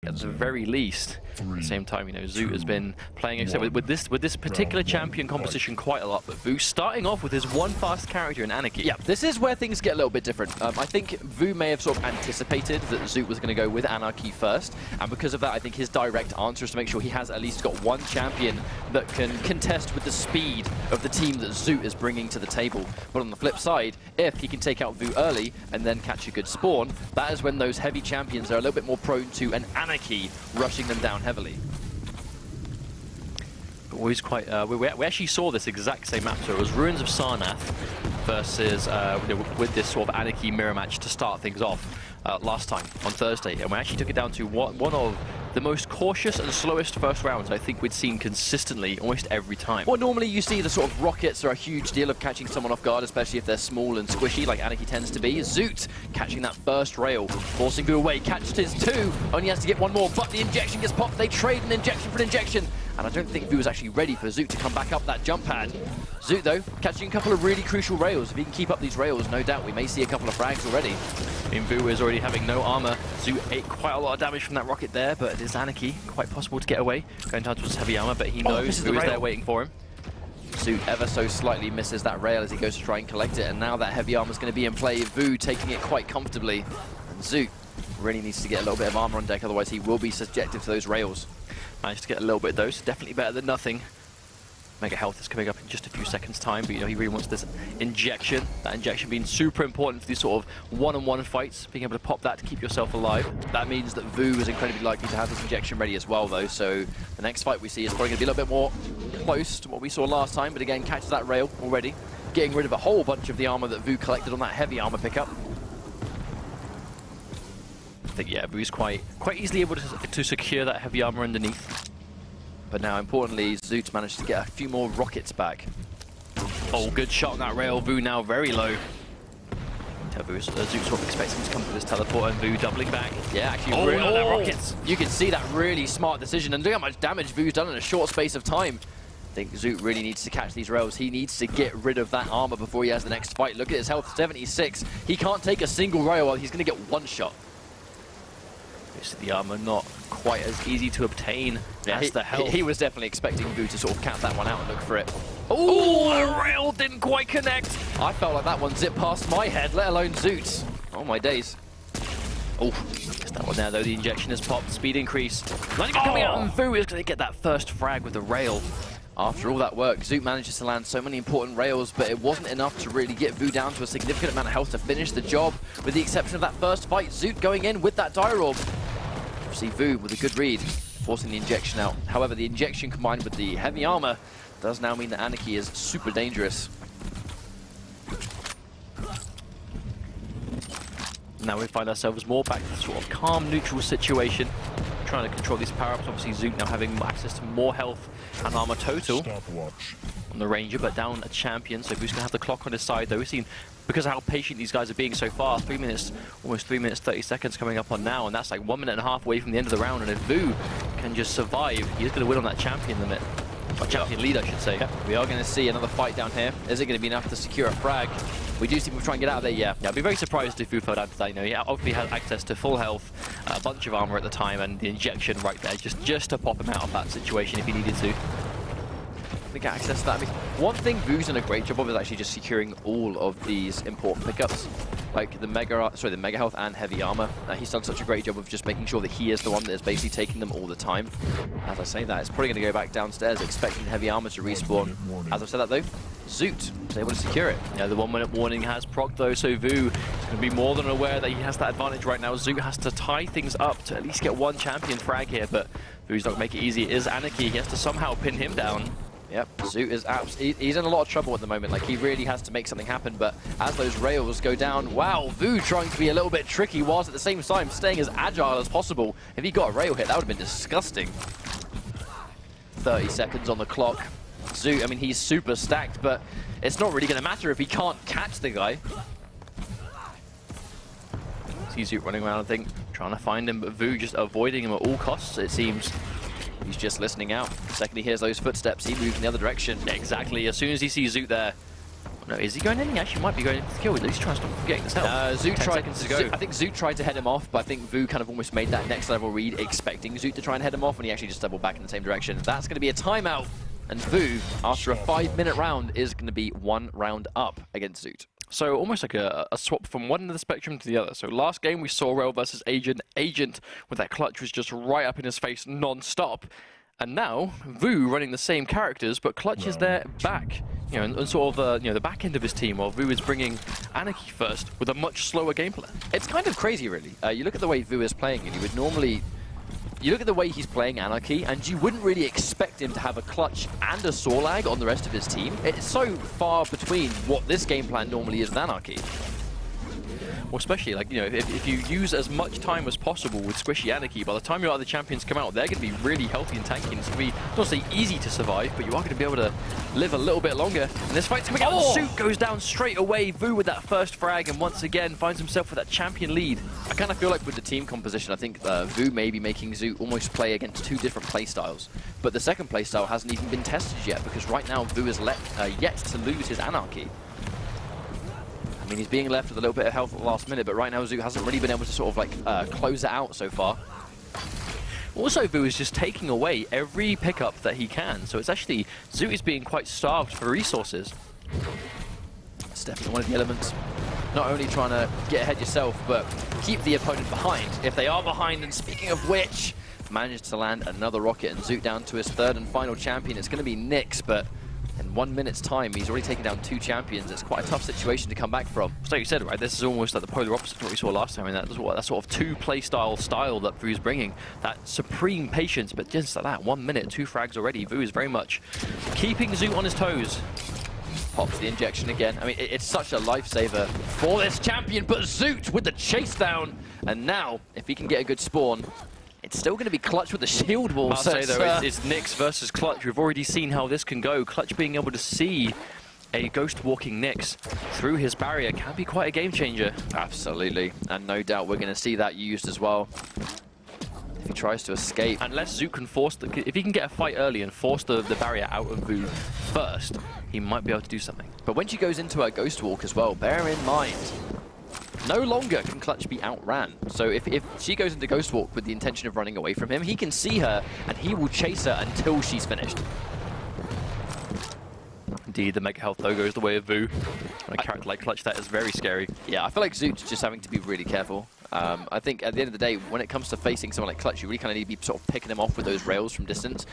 at the very least. At the same time, you know, Zoot has been playing with this particular champion composition quite a lot, but Vo starting off with his one fast character in Anarchy. Yeah, this is where things get a little bit different. I think Vo may have sort of anticipated that Zoot was going to go with Anarchy first, and because of that, I think his direct answer is to make sure he has at least got one champion that can contest with the speed of the team that Zoot is bringing to the table. But on the flip side, if he can take out Vo early and then catch a good spawn, that is when those heavy champions are a little bit more prone to an Anarchy rushing them down heavily. Always quite. We actually saw this exact same map. So it was Ruins of Sarnath versus with this sort of Anarchy mirror match to start things off last time on Thursday, and we actually took it down to one of the most cautious and slowest first rounds I think we'd seen consistently almost every time. Well, normally you see the sort of rockets are a huge deal of catching someone off guard, especially if they're small and squishy like Anarchy tends to be. Zoot catching that first rail, forcing Vo away, catched his two, only has to get one more, but the injection gets popped. They trade an injection for an injection, and I don't think Vo was actually ready for Zoot to come back up that jump pad. Zoot, though, catching a couple of really crucial rails. If he can keep up these rails, no doubt we may see a couple of frags already. I mean, Vo is already having no armor. Zoot ate quite a lot of damage from that rocket there, but it is Anarchy. Quite possible to get away. Going down towards heavy armor, but he knows Vo is there waiting for him. Zoot ever so slightly misses that rail as he goes to try and collect it, and now that heavy armor is going to be in play. Vo taking it quite comfortably. And Zoot really needs to get a little bit of armor on deck, otherwise he will be subjective to those rails. Managed to get a little bit of those. Definitely better than nothing. Mega health is coming up in just a few seconds time, but you know, he really wants this injection. That injection being super important for these sort of one-on-one fights, being able to pop that to keep yourself alive. That means that Vo is incredibly likely to have this injection ready as well, though, so the next fight we see is probably going to be a little bit more close to what we saw last time, but again, catches that rail already, getting rid of a whole bunch of the armor that Vo collected on that heavy armor pickup. I think, yeah, Vo's quite easily able to secure that heavy armor underneath. But now, importantly, Zoot's managed to get a few more rockets back. Oh, good shot on that rail. Vo now very low. Zoot's sort of expecting him to come to this teleport, and Vo doubling back. Yeah, actually, rockets. You can see that really smart decision, and look how much damage Vo's done in a short space of time. I think Zoot really needs to catch these rails. He needs to get rid of that armor before he has the next fight. Look at his health, 76. He can't take a single rail, he's going to get one shot. The armor not quite as easy to obtain as the health. He was definitely expecting Vo to sort of cap that one out and look for it. Oh, a rail didn't quite connect. I felt like that one zipped past my head, let alone Zoot's. Oh my days. Oh, missed that one there though. The injection has popped, speed increase. Not even coming out, and Vo is going to get that first frag with the rail. After all that work, Zoot manages to land so many important rails, but it wasn't enough to really get Vo down to a significant amount of health to finish the job. With the exception of that first fight, Zoot going in with that Dire Orb. See Vo with a good read, forcing the injection out. However, the injection combined with the heavy armor does now mean that Anarchy is super dangerous. Now we find ourselves more back to the sort of calm, neutral situation, trying to control these power-ups. Obviously, Zoot now having access to more health and armor total on the Ranger, but down a champion, so Vo's going to have the clock on his side, though. We've seen, because of how patient these guys are being so far, 3 minutes, almost 3 minutes, 30 seconds coming up on now, and that's like 1.5 minutes away from the end of the round, and if Vo can just survive, he's going to win on that champion limit. Or champion lead, I should say. Yeah, we are going to see another fight down here. Is it going to be enough to secure a frag? We do see people try and get out of there, yeah. Yeah, I'd be very surprised if Vo fell down to that. You know, he obviously had access to full health, a bunch of armor at the time, and the injection right there, just to pop him out of that situation if he needed to. To get access to that. I mean, one thing Vo's done a great job of is actually just securing all of these important pickups, like the mega health and heavy armor. He's done such a great job of just making sure that he is the one that is basically taking them all the time. As I say that, it's probably going to go back downstairs, expecting heavy armor to respawn. As I've said that though, Zoot is able to secure it. Yeah, the 1 minute warning has procced though, so Vo is going to be more than aware that he has that advantage right now. Zoot has to tie things up to at least get one champion frag here, but Vo's not going to make it easy. It is Anarchy. He has to somehow pin him down. Yep, Zoot is he's in a lot of trouble at the moment. Like, he really has to make something happen, but as those rails go down, wow, Vo trying to be a little bit tricky whilst at the same time staying as agile as possible. If he got a rail hit, that would have been disgusting. 30 seconds on the clock. Zoot, I mean, he's super stacked, but it's not really going to matter if he can't catch the guy. See Zoot running around, I think, trying to find him, but Vo just avoiding him at all costs, it seems. He's just listening out. The second he hears those footsteps, he moves in the other direction. Exactly. As soon as he sees Zoot there, No, is he going in? He actually might be going in for the kill. At least trying to stop him from getting this help. Zoot 10 tried, seconds to go. I think Zoot tried to head him off, but I think Vo kind of almost made that next level read, expecting Zoot to try and head him off, and he actually just doubled back in the same direction. That's going to be a timeout, and Vo, after a 5-minute round, is going to be 1 round up against Zoot. So almost like a swap from one end of the spectrum to the other. So last game we saw Rail versus Agent. Agent with that clutch was just right up in his face non-stop. And now, Vo running the same characters, but Clutch is there back, you know, and sort of, you know, the back end of his team, while Vo is bringing Anarchy first with a much slower game plan. It's kind of crazy, really. You look at the way Vo is playing, and you would normally... You look at the way he's playing Anarchy, and you wouldn't really expect him to have a Clutch and a Sorlag on the rest of his team. It's so far between what this game plan normally is with Anarchy. Well, especially, like, you know, if you use as much time as possible with Squishy Anarchy, by the time your other champions come out, they're going to be really healthy and tanky, and it's going to be, not to say easy to survive, but you are going to be able to live a little bit longer. And this fight's coming out. Zoot goes down straight away. Vo with that first frag, and once again finds himself with that champion lead. I kind of feel like with the team composition, I think Vo may be making Zoot almost play against 2 different playstyles. But the second playstyle hasn't even been tested yet, because right now Vo is yet to lose his Anarchy. I mean, he's being left with a little bit of health at the last minute, but right now Zoot hasn't really been able to sort of like close it out so far. Also, Vo is just taking away every pickup that he can, so it's actually, Zoot is being quite starved for resources. It's definitely one of the elements. Not only trying to get ahead yourself, but keep the opponent behind. If they are behind, and speaking of which, managed to land another rocket, and Zoot down to his 3rd and final champion. It's going to be Nyx, but in 1 minute's time, he's already taken down 2 champions. It's quite a tough situation to come back from. So like you said, right, this is almost like the polar opposite to what we saw last time. I mean, that sort of 2 style that Vo's bringing. That supreme patience, but just like that, 1 minute, 2 frags already. Vo is very much keeping Zoot on his toes. Pops the injection again. I mean, it's such a lifesaver for this champion, but Zoot with the chase down. And now, if he can get a good spawn, it's still going to be Clutch with the shield wall. I'll say though, it's Nyx versus Clutch. We've already seen how this can go. Clutch being able to see a ghost walking Nyx through his barrier can be quite a game changer. Absolutely, and no doubt we're going to see that used as well. If he tries to escape. Unless Zoot can force, if he can get a fight early and force the barrier out of Vo first, he might be able to do something. But when she goes into her ghost walk as well, bear in mind, no longer can Clutch be outran. So if she goes into Ghost Walk with the intention of running away from him, he can see her and he will chase her until she's finished. Indeed, the Mega Health though goes the way of Vo. A character like Clutch, that is very scary. Yeah, I feel like Zoot's just having to be really careful. I think at the end of the day, when it comes to facing someone like Clutch, you really kind of need to be sort of picking him off with those rails from distance.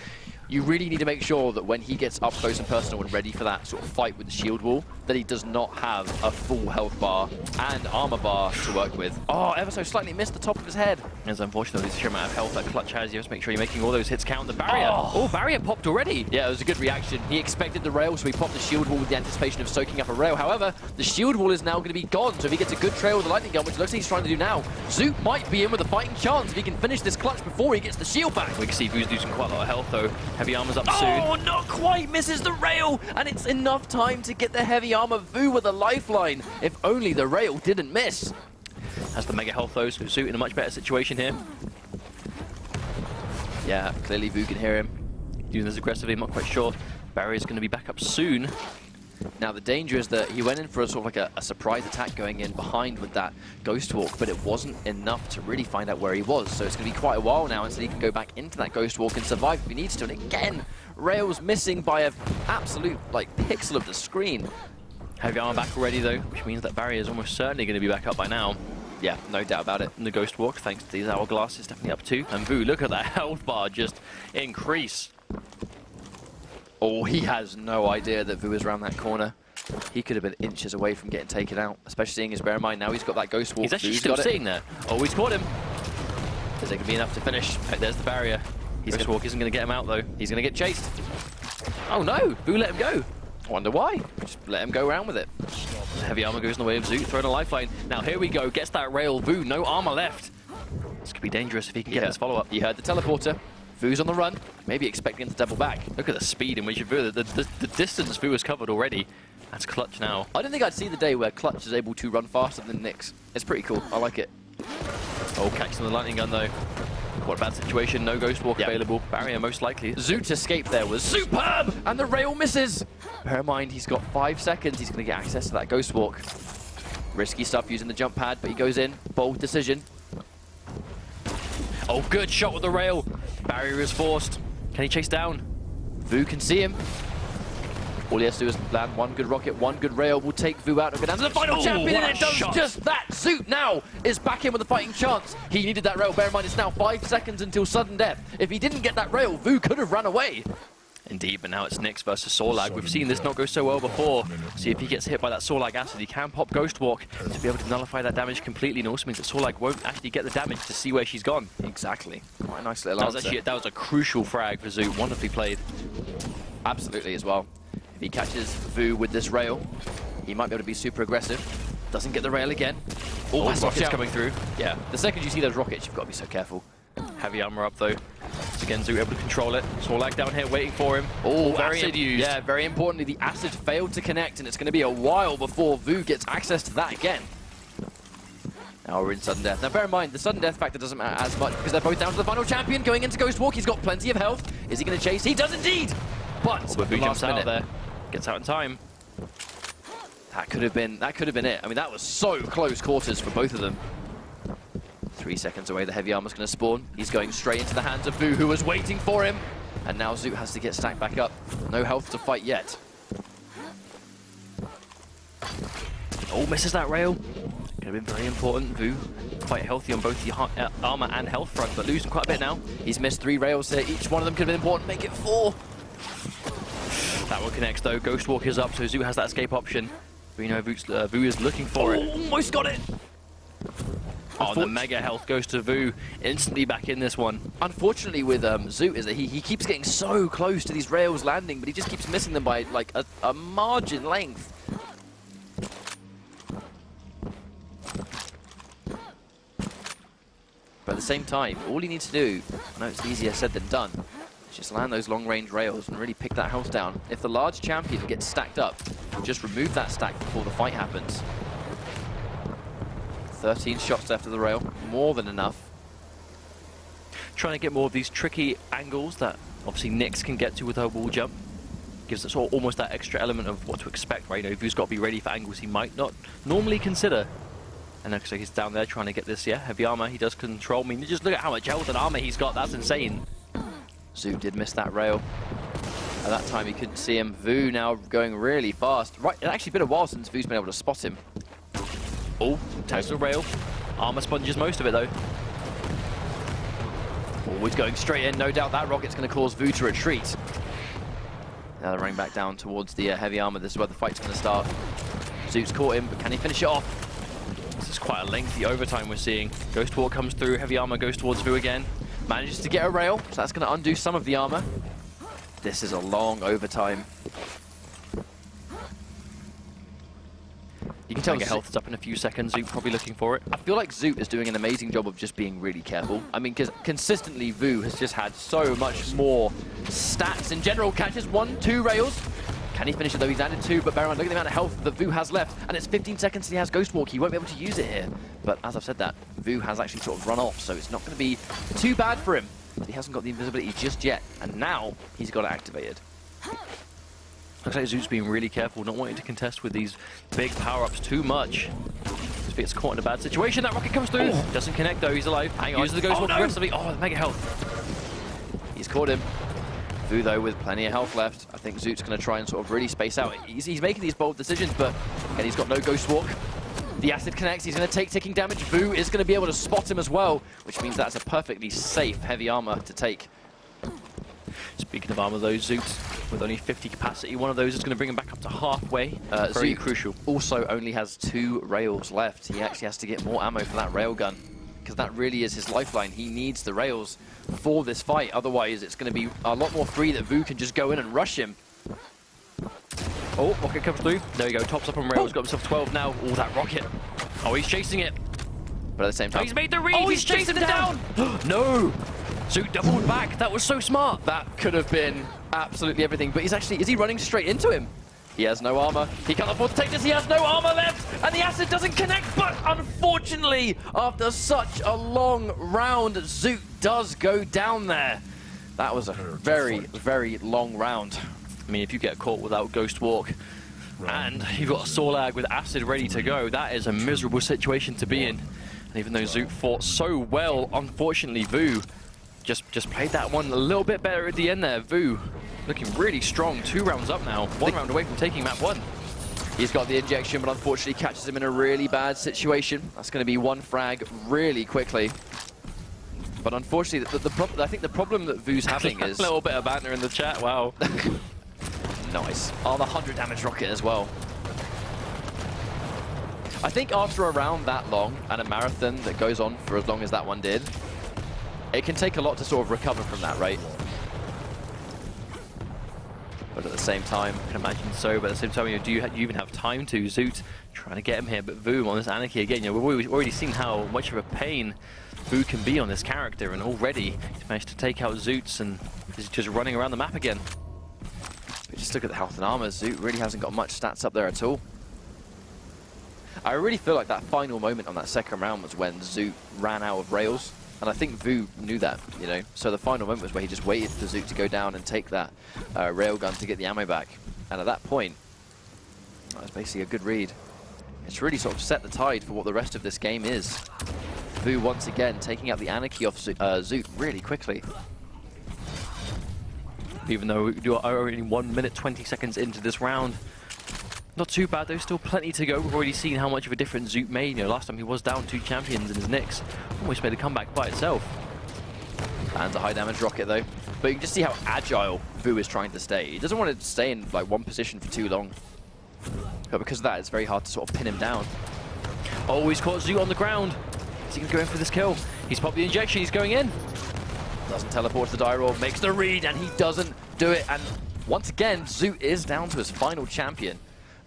You really need to make sure that when he gets up close and personal and ready for that sort of fight with the shield wall, that he does not have a full health bar and armor bar to work with. Oh, ever so slightly missed the top of his head. It's unfortunately the sheer amount of health that Clutch has. You have to make sure you're making all those hits count. The barrier. Oh, barrier popped already. Yeah, it was a good reaction. He expected the rail, so he popped the shield wall with the anticipation of soaking up a rail. However, the shield wall is now going to be gone, so if he gets a good trail with the lightning gun, which looks like he's trying to do now, Zoot might be in with a fighting chance if he can finish this Clutch before he gets the shield back. We can see Vo's losing quite a lot of health though. Heavy armor's up soon. Oh, not quite misses the rail, and it's enough time to get the heavy armor. Vo with a lifeline. If only the rail didn't miss. Has the Mega Health though, so Zoot in a much better situation here. Yeah, clearly Vo can hear him. Doing this aggressively, I'm not quite sure. Barrier's going to be back up soon. Now the danger is that he went in for a sort of like a surprise attack going in behind with that Ghost Walk, but it wasn't enough to really find out where he was. So it's going to be quite a while now until he can go back into that Ghost Walk and survive if he needs to. And again, rail's missing by an absolute like pixel of the screen. Heavy armor back already though, which means that barrier is almost certainly going to be back up by now. Yeah, no doubt about it. And the Ghost Walk, thanks to these hourglasses, is definitely up too. And Vo, look at that health bar just increase. Oh, he has no idea that Vo is around that corner. He could have been inches away from getting taken out, especially seeing his bear in mind. Now he's got that Ghost Walk. He's actually still sitting there. Oh, he's caught him. Is it going to be enough to finish? Right, there's the barrier. Ghost Walk isn't going to get him out though. He's going to get chased. Oh no, Vo let him go. I wonder why. Just let him go around with it. The heavy armor goes in the way of Zoot, throwing a lifeline. Now here we go, gets that rail. Vo, no armor left. This could be dangerous if he can get this follow-up. He heard the teleporter. Vo's on the run, maybe expecting him to double back. Look at the speed in which Vo, the distance Vo has covered already. That's Clutch now. I don't think I'd see the day where Clutch is able to run faster than Nyx. It's pretty cool. I like it. Oh, catching the lightning gun though. What a bad situation, no Ghost Walk available. Barrier most likely. Zoot's escape there was superb, and the rail misses. Bear in mind, he's got 5 seconds. He's going to get access to that Ghost Walk. Risky stuff using the jump pad, but he goes in. Bold decision. Oh, good shot with the rail. Barrier is forced. Can he chase down? Vo can see him. All he has to do is land one good rocket, one good rail. Will take Vo out and go down to the final champion, and it does just that. Zoot now is back in with a fighting chance. He needed that rail. Bear in mind, it's now 5 seconds until sudden death. If he didn't get that rail, Vo could have run away. Indeed, but now it's Nyx versus Sorlag. We've seen this not go so well before. See if he gets hit by that Sorlag acid. He can pop Ghost Walk to be able to nullify that damage completely, and also means that Sorlag won't actually get the damage to see where she's gone. Exactly. Quite a nice little answer. That was a crucial frag for Zoot. Wonderfully played. Absolutely as well. If he catches Vo with this rail, he might be able to be super aggressive. Doesn't get the rail again. Oh, rockets coming through. Yeah, the second you see those rockets, you've got to be so careful. Heavy armor up though. Again, Zoot able to control it. Sorlag down here waiting for him. Oh, very acid used. Yeah, very importantly, the acid failed to connect, and it's going to be a while before Vo gets access to that again. Now we're in sudden death. Now bear in mind, the sudden death factor doesn't matter as much because they're both down to the final champion going into Ghost Walk. He's got plenty of health. Is he going to chase? He does indeed! But Vo jumps out there. Gets out in time. That could have been it. I mean, that was so close quarters for both of them. 3 seconds away, the heavy armor's going to spawn. He's going straight into the hands of Vo, who was waiting for him. And now Zoot has to get stacked back up. No health to fight yet. Oh, misses that rail. Could have been very important. Vo quite healthy on both the armor and health front, but losing quite a bit now. He's missed 3 rails here. Each one of them could have been important. Make it 4. That one connects though. Ghost Walk is up, so Zoot has that escape option. But you know, Vo is looking for it. Almost got it. Oh, the mega health goes to Vo. Instantly back in this one. Unfortunately with Zoot is that he keeps getting so close to these rails landing, but he just keeps missing them by like a margin length. But at the same time, all he needs to do, I know it's easier said than done, is just land those long-range rails and really pick that health down. If the large champion gets stacked up, just remove that stack before the fight happens. 13 shots left of the rail, more than enough. Trying to get more of these tricky angles that obviously Nyx can get to with her wall jump. Gives us almost that extra element of what to expect, right? You know, Vo's got to be ready for angles he might not normally consider. And looks like he's down there trying to get this, heavy armor. He does control. I mean, just look at how much health and armor he's got. That's insane. Zoot did miss that rail. At that time, he couldn't see him. Vo now going really fast. Right, it's actually been a while since Vo's been able to spot him. Oh, takes the rail. Armor sponges most of it, though. Always going straight in. No doubt that rocket's going to cause Vo to retreat. Now they're running back down towards the heavy armor. This is where the fight's going to start. Zoot's caught him, but can he finish it off? This is quite a lengthy overtime we're seeing. Ghost Walk comes through, heavy armor goes towards Vo again. Manages to get a rail, so that's going to undo some of the armor. This is a long overtime. You can tell health is up in a few seconds. Zoot probably looking for it. I feel like Zoot is doing an amazing job of just being really careful. I mean, because consistently Vo has just had so much more stats in general. Catches 1, 2 rails. Can he finish it though? He's landed 2, but bear in mind, look at the amount of health that Vo has left. And it's 15 seconds and he has Ghost Walk. He won't be able to use it here. But as I've said that, Vo has actually sort of run off, so it's not going to be too bad for him. But he hasn't got the invisibility just yet. And now he's got it activated. Looks like Zoot's being really careful, not wanting to contest with these big power-ups too much. He gets caught in a bad situation. That rocket comes through. Oh. Doesn't connect though. He's alive. Hang on. Uses the Ghost Walk aggressively. Oh, the mega health. He's caught him. Vo though with plenty of health left. I think Zoot's going to try and sort of really space out. He's making these bold decisions, but again, he's got no Ghost Walk. The acid connects. He's going to take ticking damage. Vo is going to be able to spot him as well, which means that's a perfectly safe heavy armor to take. Speaking of armor though, Zoot, with only 50 capacity, one of those is going to bring him back up to halfway. Very crucial. Also only has 2 rails left. He actually has to get more ammo for that railgun, because that really is his lifeline. He needs the rails for this fight. Otherwise, it's going to be a lot more free that Vo can just go in and rush him. Oh, rocket comes through. There you go, tops up on rails, got himself 12 now. Oh, that rocket. Oh, he's chasing it. But at the same time... Oh, he's made the read! Oh, he's chasing him down! No! Zoot doubled back. That was so smart. That could have been absolutely everything. But he's actually... Is he running straight into him? He has no armor. He can't afford to take this. He has no armor left. And the acid doesn't connect. But unfortunately, after such a long round, Zoot does go down there. That was a very, very long round. I mean, if you get caught without Ghost Walk, and you've got a Solag with Acid ready to go, that is a miserable situation to be in. And even though Zoot fought so well, unfortunately, Vo just played that one a little bit better at the end there. Vo looking really strong, 2 rounds up now, 1 round away from taking map 1. He's got the injection, but unfortunately catches him in a really bad situation. That's going to be 1 frag really quickly. But unfortunately, I think the problem that Vo's having is... A little bit of banter in the chat, wow. Nice. Oh, the 100 damage rocket as well. I think after a round that long, and a marathon that goes on for as long as that one did, it can take a lot to sort of recover from that, right? But at the same time, I can imagine so, but at the same time, do you even have time to? Zoot trying to get him here, but Vo on this Anarchy again, we've already seen how much of a pain Vo can be on this character, and already he's managed to take out Zoots and is just running around the map again. But just look at the health and armor. Zoot really hasn't got much stats up there at all. I really feel like that final moment on that second round was when Zoot ran out of rails. And I think Vo knew that, you know. So the final moment was where he just waited for Zoot to go down and take that railgun to get the ammo back. And at that point, that was basically a good read. It's really sort of set the tide for what the rest of this game is. Vo once again taking out the Anarchy off Zoot really quickly. Even though you are only 1 minute 20 seconds into this round. Not too bad though, still plenty to go. We've already seen how much of a difference Zoot made. You know, last time he was down 2 champions in his Nyx. Almost made a comeback by itself. And a high damage rocket though. But you can just see how agile Vo is trying to stay. He doesn't want to stay in like one position for too long. But because of that, it's very hard to sort of pin him down. Oh, he's caught Zoot on the ground. Is he going to go in for this kill? He's popped the injection, he's going in. Doesn't teleport to the die roll, makes the read, and he doesn't do it. And once again, Zoot is down to his final champion.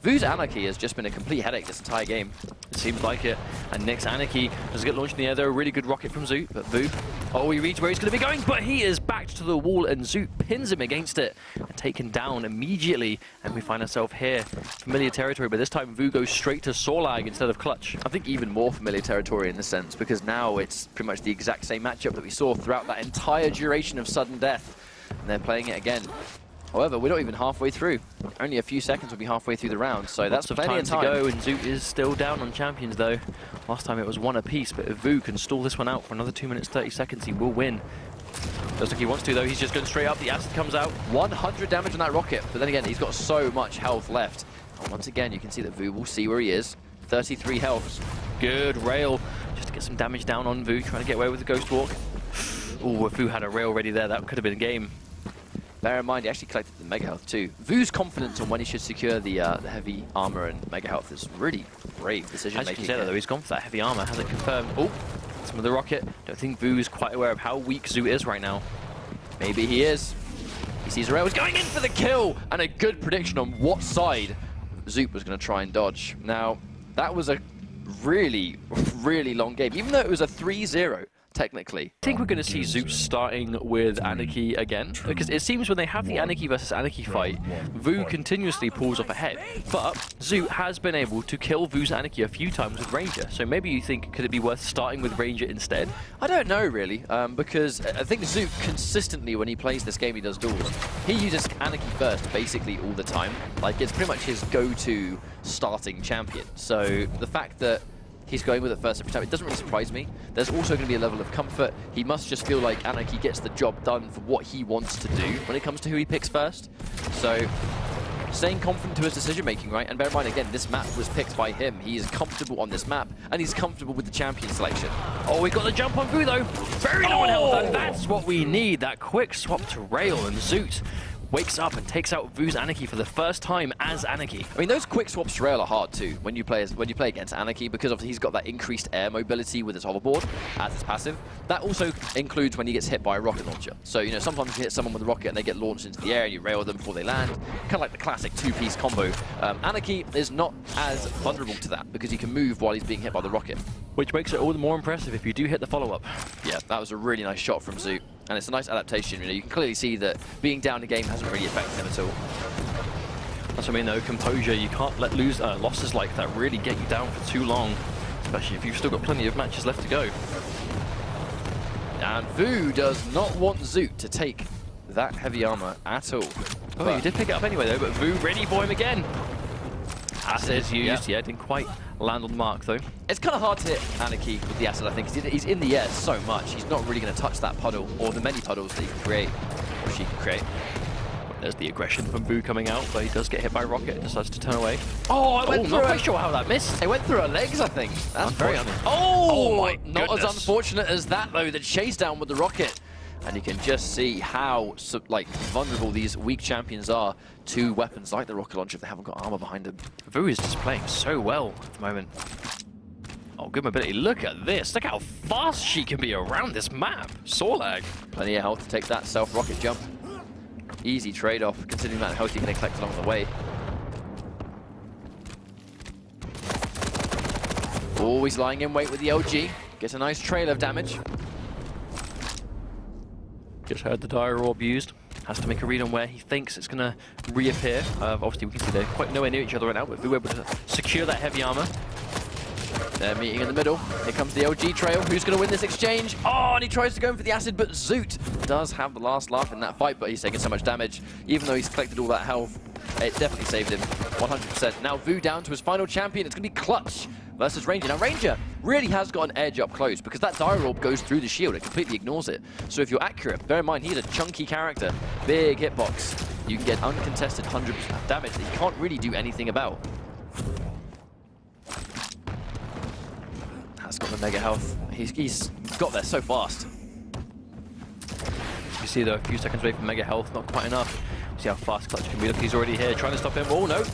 Vo's Anarchy has just been a complete headache this entire game. It seems like it. And Nyx Anarchy does get launched in the air there. A really good rocket from Zoot, but Vo, oh, he reads where he's going to be going, but he is backed to the wall, and Zoot pins him against it and taken down immediately. And we find ourselves here, familiar territory, but this time Vo goes straight to Solag instead of Clutch. I think even more familiar territory in this sense, because now it's pretty much the exact same matchup that we saw throughout that entire duration of Sudden Death. And they're playing it again. However, we're not even halfway through. Only a few seconds will be halfway through the round, so that's plenty of time to go, and Zoot is still down on champions though. Last time it was 1 apiece, but if Vo can stall this one out for another 2 minutes 30 seconds, he will win. Doesn't think he wants to though, he's just going straight up, the acid comes out. 100 damage on that rocket, but then again, he's got so much health left. And once again, you can see that Vo will see where he is. 33 health. Good rail, just to get some damage down on Vo, trying to get away with the Ghost Walk. Oh, if Vo had a rail ready there, that could have been a game. Bear in mind, he actually collected the Mega Health too. Vo's confidence on when he should secure the heavy armor and Mega Health is really brave decision making. As you can say though, he's gone for that heavy armor, has it confirmed? Oh, some of the rocket. Don't think Vo's quite aware of how weak Zoot is right now. Maybe he is. He sees a rail, he's going in for the kill, and a good prediction on what side Zoot was going to try and dodge. Now, that was a really, really long game, even though it was a 3-0. Technically. I think we're going to see Zoot starting with Anarchy again, because it seems when they have the Anarchy versus Anarchy fight, Vo continuously pulls off ahead, but Zoot has been able to kill Vo's Anarchy a few times with Ranger, so maybe you think, could it be worth starting with Ranger instead? I don't know really, because I think Zoot consistently, when he plays this game, he does duels. He uses Anarchy first basically all the time, like it's pretty much his go-to starting champion, so the fact that he's going with it first every time, it doesn't really surprise me. There's also going to be a level of comfort. He must just feel like Anarchy gets the job done for what he wants to do when it comes to who he picks first. So, staying confident to his decision making, right? And bear in mind, again, this map was picked by him. He is comfortable on this map, and he's comfortable with the champion selection. Oh, we got the jump on Vo though. Very low on health, and that's what we need. That quick swap to rail, and Zoot wakes up and takes out Vo's Anarchy for the first time as Anarchy. I mean, those quick swaps to rail are hard too when you play against Anarchy, because obviously he's got that increased air mobility with his hoverboard as his passive. That also includes when he gets hit by a rocket launcher. So, you know, sometimes you hit someone with a rocket and they get launched into the air and you rail them before they land. Kind of like the classic two-piece combo. Anarchy is not as vulnerable to that because he can move while he's being hit by the rocket. Which makes it all the more impressive if you do hit the follow-up. Yeah, that was a really nice shot from Zoot. And it's a nice adaptation. You know, you can clearly see that being down the game hasn't really affected him at all. That's what I mean though, composure. You can't let losses like that really get you down for too long, especially if you've still got plenty of matches left to go. And Vo does not want Zoot to take that heavy armor at all. Oh, he did pick it up anyway though, but Vo ready for him again. Acid is used, yeah, didn't quite land on the mark though. It's kind of hard to hit Anarchy with the acid, I think, because he's in the air so much. He's not really going to touch that puddle or the many puddles that he can create, or she can create. There's the aggression from Vo coming out, but he does get hit by Rocket and decides to turn away. Oh, I went through not quite sure how that missed. It went through her legs, I think. That's very unfortunate. Oh, my not goodness. as unfortunate as that, though. The chase down with the Rocket. And you can just see how vulnerable these weak champions are to weapons like the rocket launcher if they haven't got armor behind them. Vo is just playing so well at the moment. Oh, good mobility. Look at this. Look how fast she can be around this map. Saw lag. Plenty of health to take that self-rocket jump. Easy trade-off, considering that health you're going to collect along the way. Always lying in wait with the LG. Gets a nice trail of damage. Just heard the Dire Orb used. Has to make a read on where he thinks it's going to reappear. Obviously, we can see they're quite nowhere near each other right now, but Vo able to secure that heavy armor. They're meeting in the middle. Here comes the LG trail. Who's going to win this exchange? Oh, and he tries to go in for the acid, but Zoot does have the last laugh in that fight, but he's taking so much damage. Even though he's collected all that health, it definitely saved him, 100%. Now Vo down to his final champion. It's going to be Clutch versus Ranger. Now Ranger really has got an edge up close because that Dire Orb goes through the shield. It completely ignores it. So if you're accurate, bear in mind he's a chunky character. Big hitbox. You can get uncontested 100% damage that you can't really do anything about. Has got the mega health. He's got there so fast. You see though, a few seconds away from mega health, not quite enough. See how fast Clutch can be. Look, he's already here, trying to stop him. Oh no!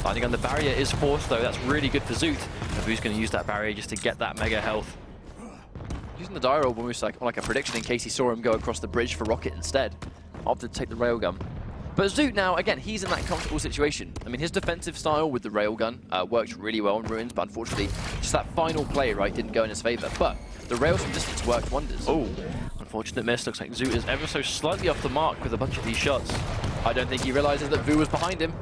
Landing on the barrier is forced though. That's really good for Zoot. And Vo's going to use that barrier just to get that mega health. Using the Dire Orb almost like a prediction in case he saw him go across the bridge for Rocket instead. Opted to take the railgun. But Zoot now, again, he's in that comfortable situation. I mean, his defensive style with the railgun worked really well in Ruins, but unfortunately, just that final play, right, didn't go in his favor. But the rails from distance worked wonders. Oh, unfortunate miss. Looks like Zoot is ever so slightly off the mark with a bunch of these shots. I don't think he realizes that Vo was behind him.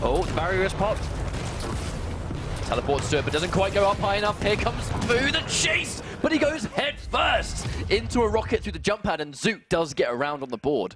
Oh, the barrier is popped. Teleports to it, but doesn't quite go up high enough. Here comes Vo, the chase! But he goes head first into a rocket through the jump pad, and Zoot does get around on the board.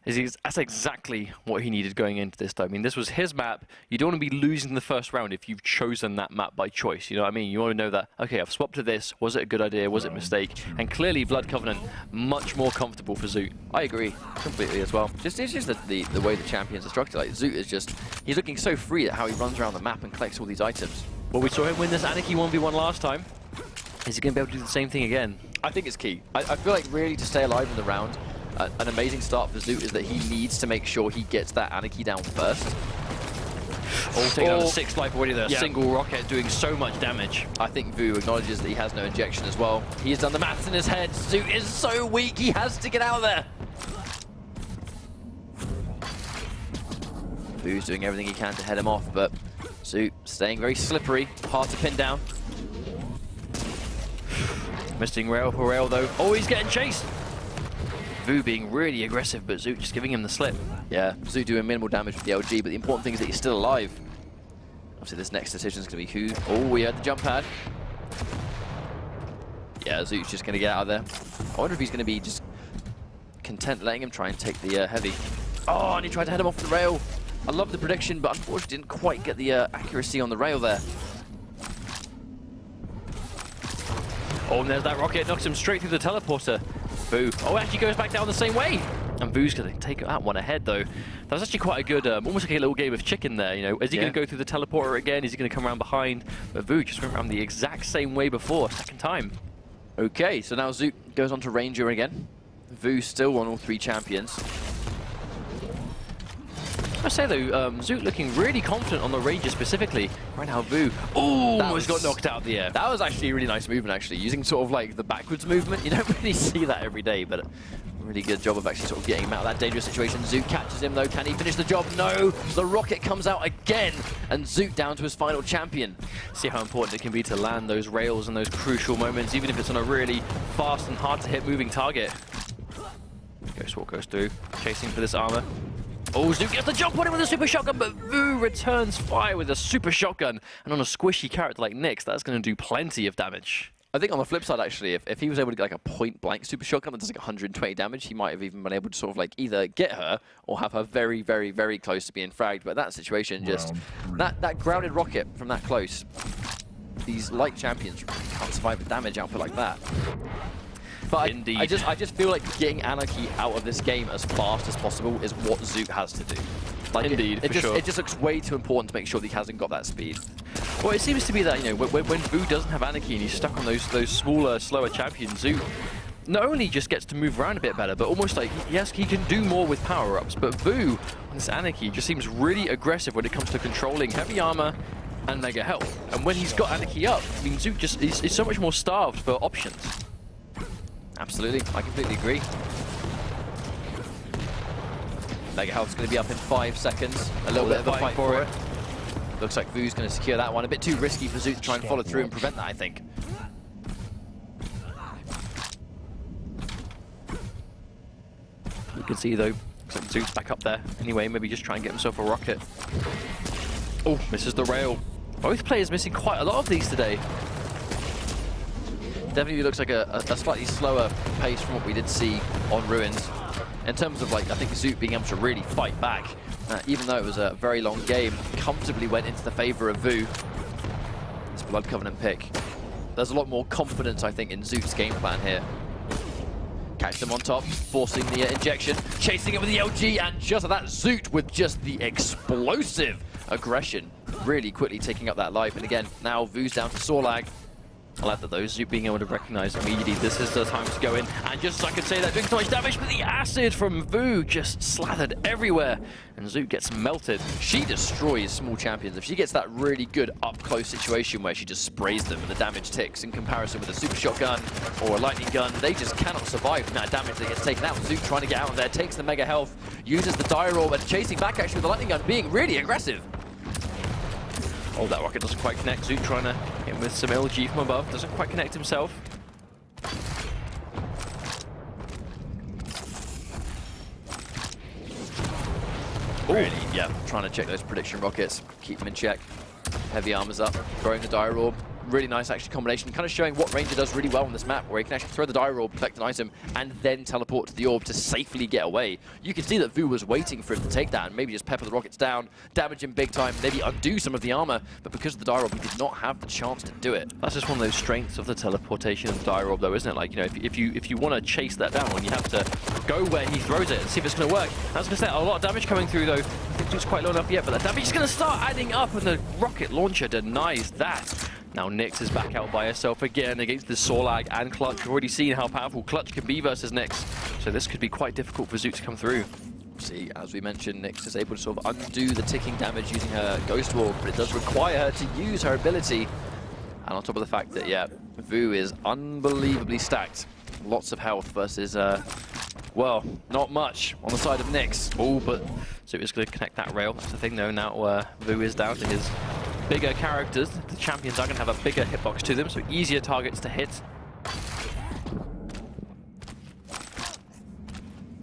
That's exactly what he needed going into this, though. I mean, this was his map. You don't want to be losing the first round if you've chosen that map by choice. You know what I mean? You want to know that, okay, I've swapped to this. Was it a good idea? Was it a mistake? And clearly, Blood Covenant, much more comfortable for Zoot. I agree completely as well. It's just the way the champions are structured. Like, Zoot is just, he's looking so free at how he runs around the map and collects all these items. Well, we saw him win this Anarchy 1v1 last time. Is he going to be able to do the same thing again? I think it's key. I feel like really to stay alive in the round, an amazing start for Zoot is that he needs to make sure he gets that Anarchy down first. Oh, taking out 6 life already there. Yeah. Single rocket doing so much damage. I think Vo acknowledges that he has no injection as well. He's done the maths in his head. Zoot is so weak, he has to get out of there. Vo's doing everything he can to head him off, but Zoot staying very slippery, hard to pin down. Missing rail for rail though. Oh, he's getting chased. Vo being really aggressive, but Zoot just giving him the slip. Yeah, Zoot doing minimal damage with the LG, but the important thing is that he's still alive. Obviously, this next decision is going to be who. Oh, we had the jump pad. Yeah, Zoot's just going to get out of there. I wonder if he's going to be just content letting him try and take the heavy. Oh, and he tried to head him off the rail. I love the prediction, but unfortunately didn't quite get the accuracy on the rail there. Oh, and there's that rocket, knocks him straight through the teleporter. Vo, oh, actually goes back down the same way. And Vo's going to take that one ahead, though. That was actually quite a good, almost like a little game of chicken there, you know. Is he going to go through the teleporter again? Is he going to come around behind? But Vo just went around the exact same way before, second time. Okay, so now Zoot goes on to Ranger again. Vo still on all 3 champions. I say though, Zoot looking really confident on the Ranger specifically. Right now, Vo almost got knocked out of the air. That was actually a really nice movement, actually. Using sort of like the backwards movement. You don't really see that every day, but a really good job of actually sort of getting him out of that dangerous situation. Zoot catches him though. Can he finish the job? No! The rocket comes out again, and Zoot down to his final champion. See how important it can be to land those rails in those crucial moments, even if it's on a really fast and hard to hit moving target. Ghost Walk goes through, chasing for this armor. Oh, Zoot gets the jump on him with a super shotgun, but Vo returns fire with a super shotgun. And on a squishy character like Nyx, that's going to do plenty of damage. I think on the flip side, actually, if he was able to get like a point-blank super shotgun that does like 120 damage, he might have even been able to sort of like either get her or have her very, very, very close to being fragged. But that situation, just that grounded rocket from that close, these light champions can't survive the damage output like that. But I just feel like getting Anarchy out of this game as fast as possible is what Zoot has to do. Like Indeed, it just looks way too important to make sure that he hasn't got that speed. Well, it seems to be that, you know, when Vo doesn't have Anarchy and he's stuck on those smaller, slower champions, Zoot not only just gets to move around a bit better, but almost like, yes, he can do more with power-ups, but Vo on this Anarchy just seems really aggressive when it comes to controlling heavy armor and mega health. And when he's got Anarchy up, I mean, Zoot just is so much more starved for options. Absolutely, I completely agree. Mega health's going to be up in 5 seconds. A little bit of a fight for it. Looks like Vo's going to secure that one. A bit too risky for Zoot to try and follow through and prevent that, I think. You can see, though, looks like Zoot's back up there. Anyway, maybe just try and get himself a rocket. Oh, misses the rail. Both players missing quite a lot of these today. Definitely looks like a slightly slower pace from what we did see on Ruins. In terms of, like, I think Zoot being able to really fight back, even though it was a very long game, comfortably went into the favor of Vo. This Blood Covenant pick. There's a lot more confidence, I think, in Zoot's game plan here. Catch them on top, forcing the injection, chasing it with the LG, and just like that, Zoot with just the explosive aggression, really quickly taking up that life. And again, now Vo's down to Sorlag. I like that though, Zoot being able to recognize immediately this is the time to go in, and just as I could say that, doing so much damage, but the acid from Vo just slathered everywhere, and Zoot gets melted. She destroys small champions. If she gets that really good up-close situation where she just sprays them and the damage ticks in comparison with a super shotgun or a lightning gun, they just cannot survive from that damage that gets taken out. Zoot trying to get out of there, takes the mega health, uses the dire orb, and chasing back actually with the lightning gun, being really aggressive. Oh, that rocket doesn't quite connect. Zoot trying to hit him with some LG from above. Doesn't quite connect himself. Really, yeah, trying to check those prediction rockets, keep them in check. Heavy armor's up, throwing the dire orb. Really nice actually combination, kind of showing what Ranger does really well on this map, where he can actually throw the dire orb, collect an item, and then teleport to the orb to safely get away. You can see that Vo was waiting for him to take that and maybe just pepper the rockets down, damage him big time, maybe undo some of the armor, but because of the dire orb, he did not have the chance to do it. That's just one of those strengths of the teleportation of the dire orb, though, isn't it? Like, you know, if you want to chase that down, you have to go where he throws it and see if it's going to work. I was going to say, a lot of damage coming through, though. I think it's quite low enough yet, but that damage is going to start adding up, and the rocket launcher denies that. Now Nyx is back out by herself again against the Sorlag and Clutch. We've already seen how powerful Clutch can be versus Nyx, so this could be quite difficult for Zoot to come through. See, as we mentioned, Nyx is able to sort of undo the ticking damage using her Ghost Orb, but it does require her to use her ability. And on top of the fact that, yeah, Vo is unbelievably stacked. Lots of health versus, well, not much on the side of Nyx. Oh, but Zoot is going to connect that rail. That's the thing, though. Now Vo is down to his bigger characters. The champions are going to have a bigger hitbox to them, so easier targets to hit.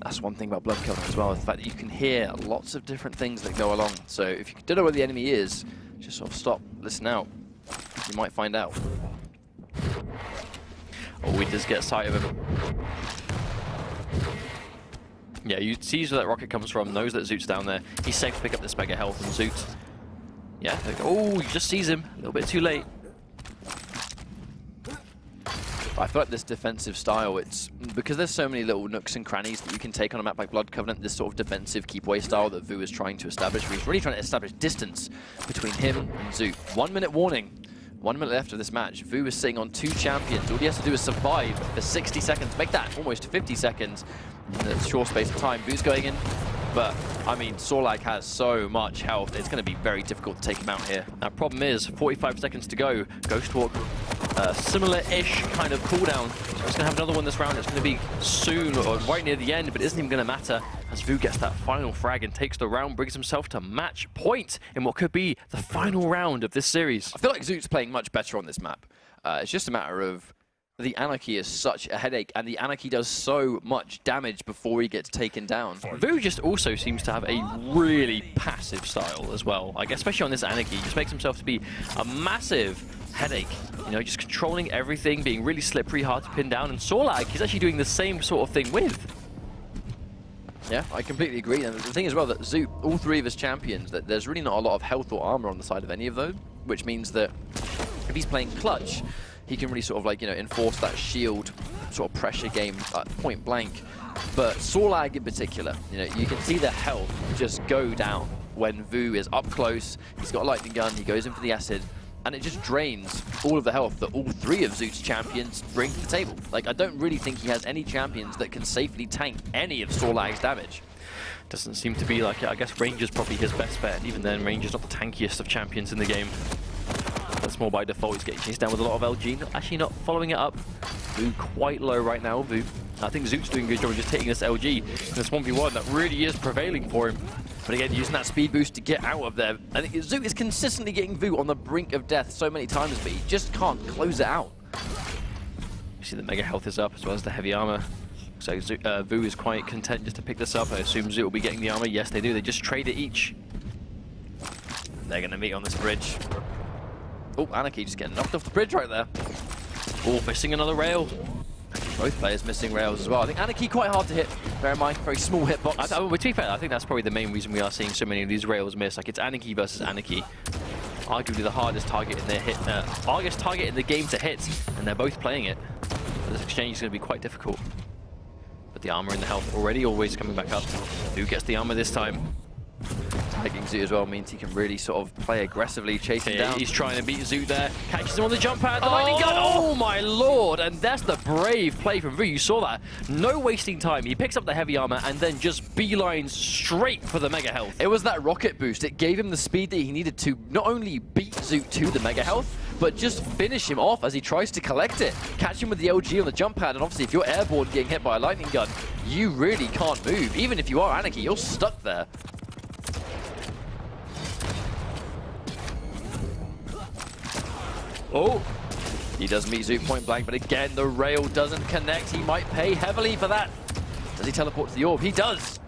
That's one thing about Blood Covenant as well, the fact that you can hear lots of different things that go along. So if you don't know where the enemy is, just sort of stop, listen out. You might find out. Oh, we just get sight of him. Yeah, you see where that rocket comes from, knows that Zoot's down there. He's safe to pick up this mega health, and Zoot, yeah, oh, he just sees him. A little bit too late. I feel like this defensive style, it's because there's so many little nooks and crannies that you can take on a map like Blood Covenant, this sort of defensive keep away style that Vo is trying to establish. He's really trying to establish distance between him and Zoot. 1 minute warning. 1 minute left of this match. Vo is sitting on 2 champions. All he has to do is survive for 60 seconds, make that almost 50 seconds in a short space of time. Vo's going in, but I mean, Sorlag has so much health, it's going to be very difficult to take him out here. Now, problem is, 45 seconds to go. Ghost Walk, similar-ish kind of cooldown. So it's going to have another one this round. It's going to be soon, or right near the end, but it isn't even going to matter as Vo gets that final frag and takes the round, brings himself to match point in what could be the final round of this series. I feel like Zoot's playing much better on this map. It's just a matter of the Anarchy is such a headache, and the Anarchy does so much damage before he gets taken down. Vo just also seems to have a really passive style as well. Like, especially on this Anarchy, he just makes himself to be a massive headache. You know, just controlling everything, being really slippery, hard to pin down, and Sorlag is actually doing the same sort of thing with. Yeah, I completely agree. And the thing as well that Zoot, all three of his champions, that there's really not a lot of health or armor on the side of any of those, which means that if he's playing clutch, he can really sort of like, you know, enforce that shield sort of pressure game point blank. But Sorlag in particular, you know, you can see the health just go down when Vo is up close. He's got a lightning gun, he goes in for the acid, and it just drains all of the health that all three of Zoot's champions bring to the table. Like, I don't really think he has any champions that can safely tank any of Sorlag's damage. Doesn't seem to be like it. I guess Ranger's probably his best bet. Even then, Ranger's not the tankiest of champions in the game. That's more by default. He's getting chased down with a lot of LG. Actually not following it up. Vo quite low right now. Vo. I think Zoot's doing a good job of just hitting this LG in this 1v1 that really is prevailing for him. But again, using that speed boost to get out of there. I think Zoot is consistently getting Vo on the brink of death so many times, but he just can't close it out. You see the mega health is up as well as the heavy armor. So Vo is quite content just to pick this up. I assume Zoot will be getting the armor. Yes, they do. They just trade it each. They're going to meet on this bridge. Oh, Anarchy just getting knocked off the bridge right there. Oh, missing another rail. Both players missing rails as well. I think Anarchy quite hard to hit. Bear in mind, very small hitbox. To be fair, I think that's probably the main reason we are seeing so many of these rails miss. Like, it's Anarchy versus Anarchy. Arguably the hardest target in their hardest target in the game to hit, and they're both playing it. But this exchange is going to be quite difficult. But the armor and the health already always coming back up. Who gets the armor this time? Tagging Zoot as well means he can really sort of play aggressively, chasing down. He's trying to beat Zoot there. Catches him on the jump pad. The lightning gun. Oh my lord! And that's the brave play from Vo. You saw that. No wasting time. He picks up the heavy armor and then just beelines straight for the mega health. It was that rocket boost. It gave him the speed that he needed to not only beat Zoot to the mega health, but just finish him off as he tries to collect it. Catch him with the LG on the jump pad, and obviously if you're airborne getting hit by a lightning gun, you really can't move. Even if you are Anarchy, you're stuck there. Oh, he does meet Zoot point blank, but again, the rail doesn't connect. He might pay heavily for that. Does he teleport to the orb? He does.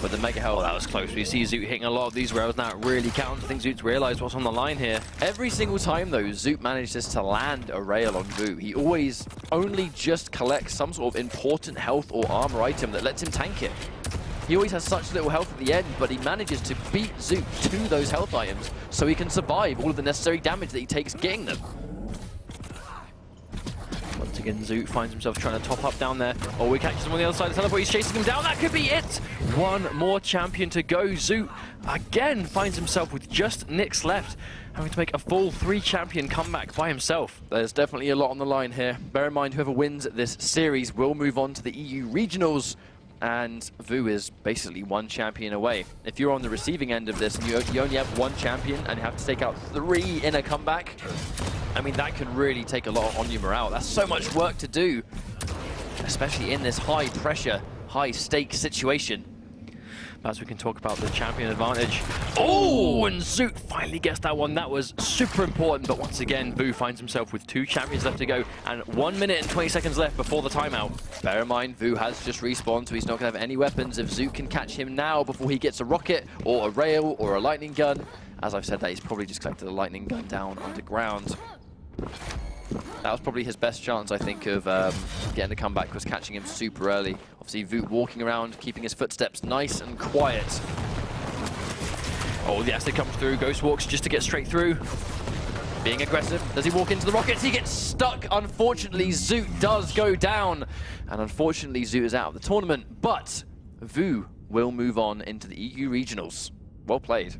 But the mega health. Oh, that was close. We see Zoot hitting a lot of these rails now. It really counts. I think Zoot's realized what's on the line here. Every single time, though, Zoot manages to land a rail on Vo, he always only just collects some sort of important health or armor item that lets him tank it. He always has such little health at the end, but he manages to beat Zoot to those health items so he can survive all of the necessary damage that he takes getting them. Once again, Zoot finds himself trying to top up down there. Oh, he catches him on the other side of the teleport. He's chasing him down. That could be it. One more champion to go. Zoot again finds himself with just Nyx left, having to make a full 3-champion comeback by himself. There's definitely a lot on the line here. Bear in mind, whoever wins this series will move on to the EU Regionals, and Vo is basically 1 champion away. If you're on the receiving end of this and you only have 1 champion and you have to take out 3 in a comeback, I mean, that can really take a lot on your morale. That's so much work to do, especially in this high pressure, high stakes situation. As we can talk about the champion advantage. Oh, and Zoot finally gets that one. That was super important, but once again, Vo finds himself with 2 champions left to go and 1 minute and 20 seconds left before the timeout. Bear in mind, Vo has just respawned, so he's not going to have any weapons. If Zoot can catch him now before he gets a rocket or a rail or a lightning gun, as I've said that, he's probably just collected a lightning gun down underground. That was probably his best chance, I think, of getting a comeback, was catching him super early. Obviously, Voot walking around, keeping his footsteps nice and quiet. Oh, the acid comes through. Ghost walks just to get straight through. Being aggressive. Does he walk into the rockets? He gets stuck. Unfortunately, Zoot does go down. And unfortunately, Zoot is out of the tournament. But Vo will move on into the EU Regionals. Well played.